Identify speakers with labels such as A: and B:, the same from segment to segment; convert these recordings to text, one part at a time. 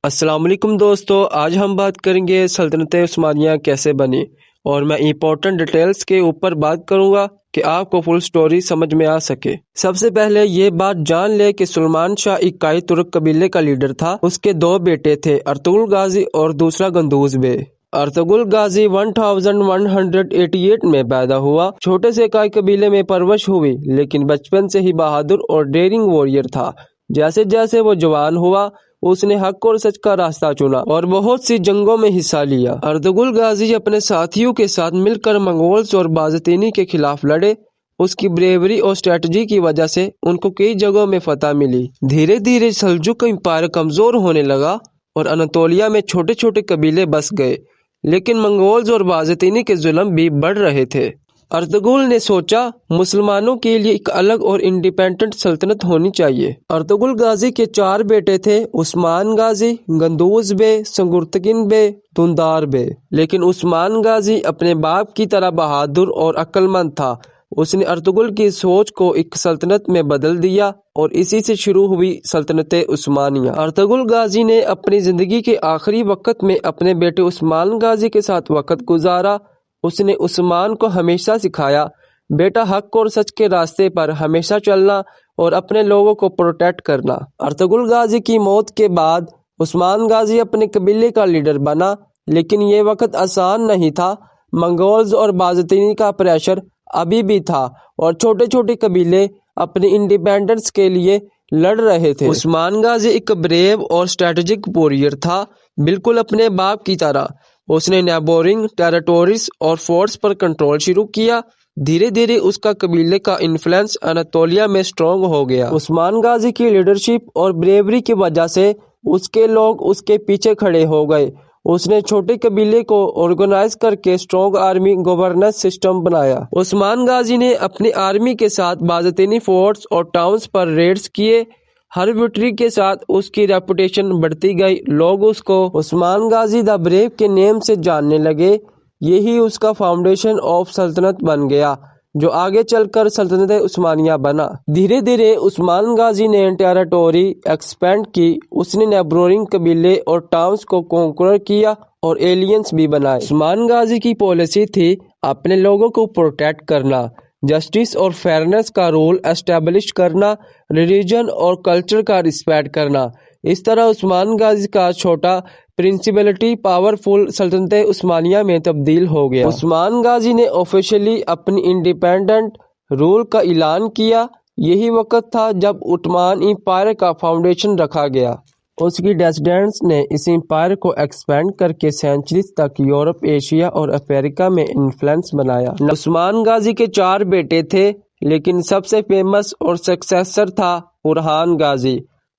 A: السلام علیکم دوستو، آج ہم بات کریں گے سلطنت عثمانیہ کیسے بنی، اور میں امپورٹنٹ ڈیٹیلز کے اوپر بات کروں گا کہ آپ کو فل سٹوری سمجھ میں آ سکے۔ سب سے پہلے یہ بات جان لے کہ سلمان شاہ اکائی ترک قبیلے کا لیڈر تھا۔ اس کے دو بیٹے تھے، ارطغرل غازی اور دوسرا گندوز بے۔ ارطغرل غازی 1188 میں پیدا ہوا۔ چھوٹے سے اکائی قبیلے میں پرورش ہوئی، لیکن بچپن سے ہی بہادر اور ڈیرنگ واریر تھا۔ جیسے جیسے وہ جوان ہوا، اس نے حق اور سچ کا راستہ چنا اور بہت سی جنگوں میں حصہ لیا۔ ارطغرل غازی اپنے ساتھیوں کے ساتھ مل کر منگولز اور بازنطینی کے خلاف لڑے۔ اس کی بریوری اور اسٹریٹجی کی وجہ سے ان کو کئی جگہوں میں فتح ملی۔ دھیرے دھیرے سلجوق امپائر کمزور ہونے لگا اور اناطولیہ میں چھوٹے چھوٹے قبیلے بس گئے، لیکن منگولز اور بازنطینی کے ظلم بھی بڑھ رہے تھے۔ ارطغرل نے سوچا مسلمانوں کے لیے ایک الگ اور انڈیپینڈنٹ سلطنت ہونی چاہیے۔ ارطغرل غازی کے 4 بیٹے تھے، عثمان غازی، گندوز بے، سنگرتگن بے، دھندار بے۔ لیکن عثمان غازی اپنے باپ کی طرح بہادر اور عقل مند تھا۔ اس نے ارطغرل کی سوچ کو ایک سلطنت میں بدل دیا اور اسی سے شروع ہوئی سلطنت عثمانیہ۔ ارطغرل غازی نے اپنی زندگی کے آخری وقت میں اپنے بیٹے عثمان غازی کے ساتھ وقت گزارا۔ اس نے عثمان کو ہمیشہ سکھایا، بیٹا حق اور سچ کے راستے پر ہمیشہ چلنا اور اپنے لوگوں کو پروٹیکٹ کرنا۔ ارطغرل غازی کی موت کے بعد عثمان غازی اپنے قبیلے کا لیڈر بنا، لیکن یہ وقت آسان نہیں تھا۔ منگولز اور بازنطینی کا پریشر ابھی بھی تھا اور چھوٹے چھوٹے قبیلے اپنی انڈیپینڈنس کے لیے لڑ رہے تھے۔ عثمان غازی ایک بریو اور اسٹریٹجک واریر تھا، بالکل اپنے باپ کی طرح۔ اس نے نیبورنگ ٹیریٹوریز اور فورٹس پر کنٹرول شروع کیا۔ دھیرے دھیرے اس کا قبیلے کا انفلوئنس اناطولیہ میں اسٹرانگ ہو گیا۔ عثمان غازی کی لیڈرشپ اور بریوری کی وجہ سے اس کے لوگ اس کے پیچھے کھڑے ہو گئے۔ اس نے چھوٹے قبیلے کو آرگنائز کر کے اسٹرانگ آرمی گورننس سسٹم بنایا۔ عثمان غازی نے اپنی آرمی کے ساتھ بازنطینی فورٹس اور ٹاؤنز پر ریڈز کیے۔ ہر وکٹری کے ساتھ اس کی ریپوٹیشن بڑھتی گئی۔ لوگ اس کو عثمان غازی دا بریو کے نیم سے جاننے لگے۔ یہی اس کا فاؤنڈیشن آف سلطنت بن گیا، جو آگے چل کر سلطنت عثمانیہ بنا۔ دھیرے دھیرے عثمان غازی نے ٹیریٹوری ایکسپینڈ کی۔ اس نے نیبورنگ قبیلے اور ٹاؤنز کو کانکر کیا اور ایلینس بھی بنائے۔ عثمان غازی کی پالیسی تھی اپنے لوگوں کو پروٹیکٹ کرنا، جسٹس اور فیئرنیس کا رول اسٹیبلش کرنا، ریلیجن اور کلچر کا رسپیکٹ کرنا۔ اس طرح عثمان غازی کا چھوٹا پرنسپلٹی پاورفل سلطنت عثمانیہ میں تبدیل ہو گیا۔ عثمان غازی نے آفیشلی اپنی انڈیپینڈنٹ رول کا اعلان کیا۔ یہی وقت تھا جب عثمان امپائر کا فاؤنڈیشن رکھا گیا۔ اس کی ڈیسینڈنٹس نے اس امپائر کو ایکسپینڈ کر کے سینچریز تک یورپ، ایشیا اور افریقہ میں انفلوئنس بنایا۔ عثمان غازی کے 4 بیٹے تھے، لیکن سب سے فیمس اور سکسیسر تھا اورحان غازی،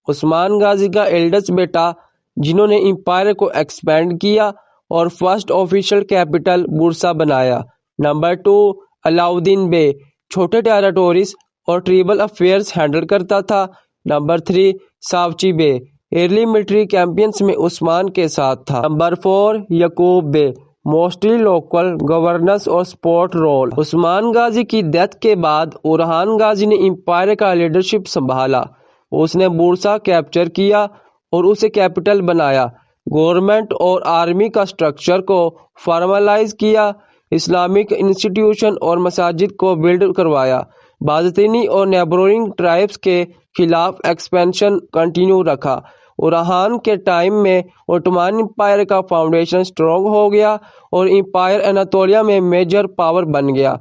A: عثمان غازی کا ایلڈسٹ بیٹا، جنہوں نے امپائر کو ایکسپینڈ کیا اور فرسٹ آفیشل کیپٹل بورسا بنایا۔ نمبر 2 علاؤدین بے، چھوٹے ٹیریٹوریز اور ٹریبل افیئرز ہینڈل کرتا تھا۔ نمبر 3 ساوچی بے، ارلی ملٹری کیمپینز میں عثمان کے ساتھ تھا۔ نمبر 4 یعقوب بے، موسٹلی لوکل گورننس اور سپورٹ رول۔ عثمان غازی کی ڈیتھ کے بعد اورحان غازی نے امپائر کا لیڈرشپ سنبھالا۔ اس نے بورسا کیپچر کیا اور اسے کیپٹل بنایا۔ گورنمنٹ اور آرمی کا سٹرکچر کو فارملائز کیا۔ اسلامک انسٹیٹیوشن اور مساجد کو بلڈ کروایا۔ بازنطینی اور نیبورنگ ٹرائبس کے خلاف ایکسپینشن کنٹینیو رکھا۔ اورحان کے ٹائم میں عثمان امپائر کا فاؤنڈیشن اسٹرانگ ہو گیا اور امپائر اناطولیہ میں میجر پاور بن گیا۔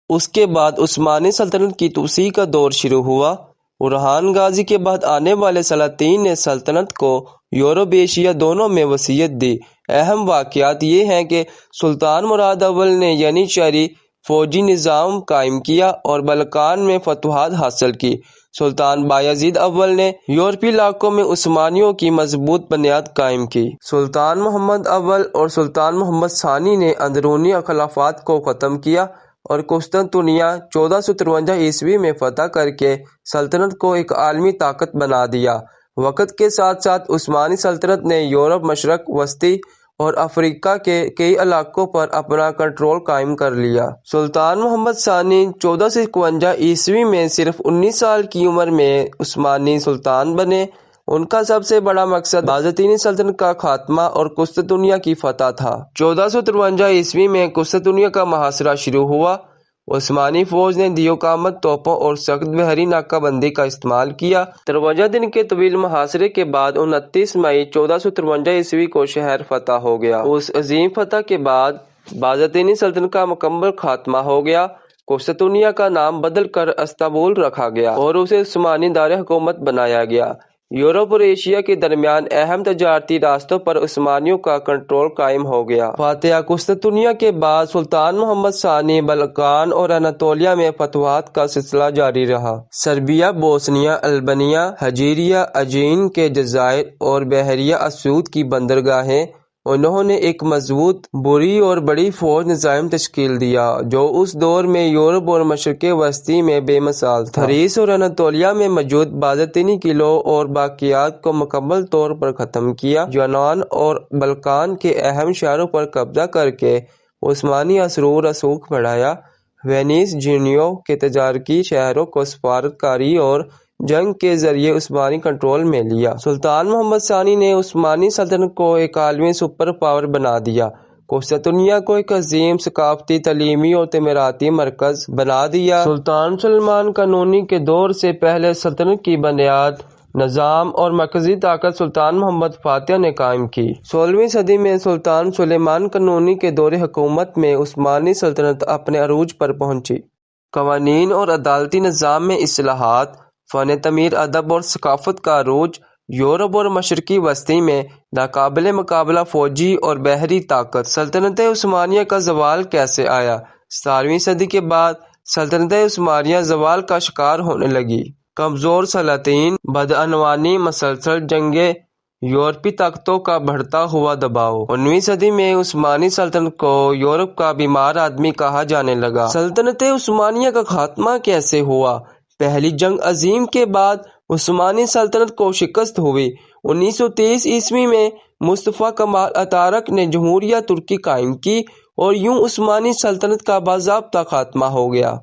A: اس کے بعد عثمانی سلطنت کی توسیع کا دور شروع ہوا۔ اورحان غازی کے بعد آنے والے سلاطین نے سلطنت کو یورپ ایشیا دونوں میں وسعت دی۔ اہم واقعات یہ ہیں کہ سلطان مراد اول نے ینیچاری فوجی نظام قائم کیا اور بلقان میں فتوحات حاصل کی۔ سلطان بایزید اول نے یورپی علاقوں میں عثمانیوں کی مضبوط بنیاد قائم کی۔ سلطان محمد اول اور سلطان محمد ثانی نے اندرونی اختلافات کو ختم کیا اور قسطنطنیہ 1453 میں فتح کر کے سلطنت کو ایک عالمی طاقت بنا دیا۔ وقت کے ساتھ ساتھ عثمانی سلطنت نے یورپ، مشرق وسطی اور افریقہ کے کئی علاقوں پر اپنا کنٹرول قائم کر لیا۔ سلطان محمد ثانی 1451 میں صرف 19 سال کی عمر میں عثمانی سلطان بنے۔ ان کا سب سے بڑا مقصد بازنطینی سلطنت کا خاتمہ اور قسطنطنیہ کی فتح تھا۔ 1453 عیسوی میں قسطنطنیہ کا محاصرہ شروع ہوا۔ عثمانی فوج نے دیوقامت توپوں اور سخت بحری ناکہ بندی کا استعمال کیا۔ 53 دن کے طویل محاصرے کے بعد 29 مئی 1453 عیسوی کو شہر فتح ہو گیا۔ اس عظیم فتح کے بعد بازنطینی سلطنت کا مکمل خاتمہ ہو گیا۔ قسطنطنیہ کا نام بدل کر استنبول رکھا گیا اور اسے عثمانی دار حکومت بنایا گیا۔ یورپ اور ایشیا کے درمیان اہم تجارتی راستوں پر عثمانیوں کا کنٹرول قائم ہو گیا۔ فاتح قسطنطنیہ کے بعد سلطان محمد ثانی بلقان اور اناطولیہ میں فتوحات کا سلسلہ جاری رہا۔ سربیا، بوسنیا، البانیہ، ہجیریا، ایجین کے جزائر اور بحیرہ اسود کی بندرگاہیں۔ انہوں نے ایک مضبوط، بری اور بڑی فوج نظام تشکیل دیا جو اس دور میں یورپ اور مشرق وسطی میں بے مثال تھا۔ تھریس اور اناطولیہ میں موجود بازنطینی قلعوں اور باقیات کو مکمل طور پر ختم کیا۔ یونان اور بلقان کے اہم شہروں پر قبضہ کر کے عثمانی اثر و رسوخ بڑھایا۔ وینس، جینیو کے تجارتی شہروں کو سفارت کاری اور جنگ کے ذریعے عثمانی کنٹرول میں لیا۔ سلطان محمد ثانی نے عثمانی سلطنت کو ایک عالمی سپر پاور بنا دیا۔ قسطنطنیہ کو ایک عظیم ثقافتی، تعلیمی اور تعمیراتی مرکز بنا دیا۔ سلطان سلیمان قانونی کے دور سے پہلے سلطنت کی بنیاد، نظام اور مرکزی طاقت سلطان محمد فاتح نے قائم کی۔ 16ویں صدی میں سلطان سلیمان قانونی کے دور حکومت میں عثمانی سلطنت اپنے عروج پر پہنچی۔ قوانین اور عدالتی نظام میں اصلاحات، فن تعمیر، ادب اور ثقافت کا عروج۔ یورپ اور مشرقی وسطی میں ناقابل مقابلہ فوجی اور بحری طاقت۔ سلطنت عثمانیہ کا زوال کیسے آیا؟ 17ویں صدی کے بعد سلطنت عثمانیہ زوال کا شکار ہونے لگی۔ کمزور سلاطین، بدعنوانی، مسلسل جنگیں، یورپی طاقتوں کا بڑھتا ہوا دباؤ۔ 19ویں صدی میں عثمانی سلطنت کو یورپ کا بیمار آدمی کہا جانے لگا۔ سلطنت عثمانیہ کا خاتمہ کیسے ہوا؟ پہلی جنگ عظیم کے بعد عثمانی سلطنت کو شکست ہوئی۔ 1930 عیسوی میں مصطفیٰ کمال اتاتürک نے جمہوریہ ترکی قائم کی اور یوں عثمانی سلطنت کا باضابطہ خاتمہ ہو گیا۔